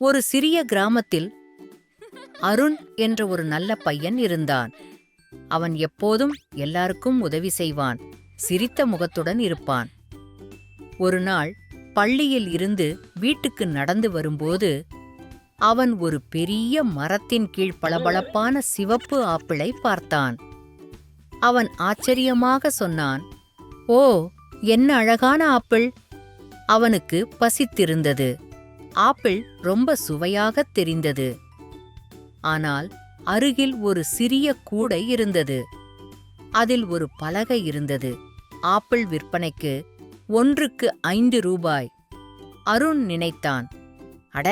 ஒரு சிறிய கிராமத்தில் அருண் என்ற ஒரு நல்ல பையன் இருந்தான். அவன் எப்போதும் எல்லாருக்கும் உதவி செய்வான், சிரித்த முகத்துடன் இருப்பான். ஒரு நாள் பள்ளியில் இருந்து வீட்டுக்கு நடந்து வரும்போது அவன் ஒரு பெரிய மரத்தின் கீழ் பளபளப்பான சிவப்பு ஆப்பிளை பார்த்தான். அவன் ஆச்சரியமாக சொன்னான், "ஓ, என்ன அழகான ஆப்பிள்!" அவனுக்கு பசித்திருந்தது. ஆப்பிள் ரொம்ப சுவையாகத் தெரிந்தது. ஆனால் அருகில் ஒரு சிறிய கூடை இருந்தது. அதில் ஒரு பலகை இருந்தது. ஆப்பிள் விற்பனைக்கு 1க்கு 5 ரூபாய். அருண் நினைத்தான், அட,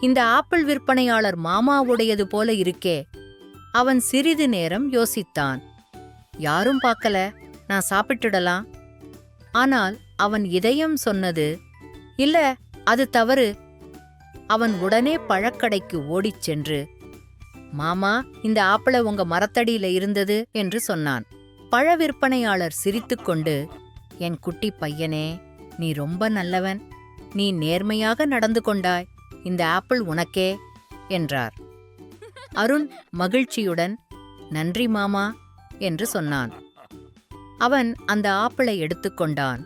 இந்த ஆப்பிள் விற்பனையாளர் மாமாவுடையது போல இருக்கே. அவன் சிறிது நேரம் யோசித்தான். யாரும் பார்க்கல, நான் சாப்பிட்டுடலாம். ஆனால் அவன் இதயம் சொன்னது, இல்ல, அது தவறு. அவன் உடனே பழக்கடைக்கு ஓடிச் சென்று, மாமா, இந்த ஆப்பிள உங்க மரத்தடியில இருந்தது என்று சொன்னான். பழ விற்பனையாளர் சிரித்துக்கொண்டு, என் குட்டி பையனே, நீ ரொம்ப நல்லவன். நீ நேர்மையாக நடந்து கொண்டாய். இந்த ஆப்பிள் உனக்கே என்றார். அருண் மகிழ்ச்சியுடன், நன்றி மாமா என்று சொன்னான். அவன் அந்த ஆப்பிளை எடுத்துக்கொண்டான்.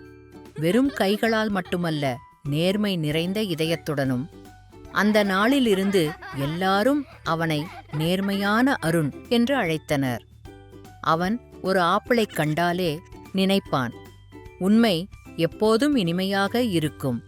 வெறும் கைகளால் மட்டுமல்ல, நேர்மை நிறைந்த இதயத்துடனும். அந்த நாளிலிருந்து எல்லாரும் அவனை நேர்மையான அருண் என்று அழைத்தனர். அவன் ஒரு ஆப்பிளைக் கண்டாலே நினைப்பான், உண்மை எப்போதும் இனிமையாக இருக்கும்.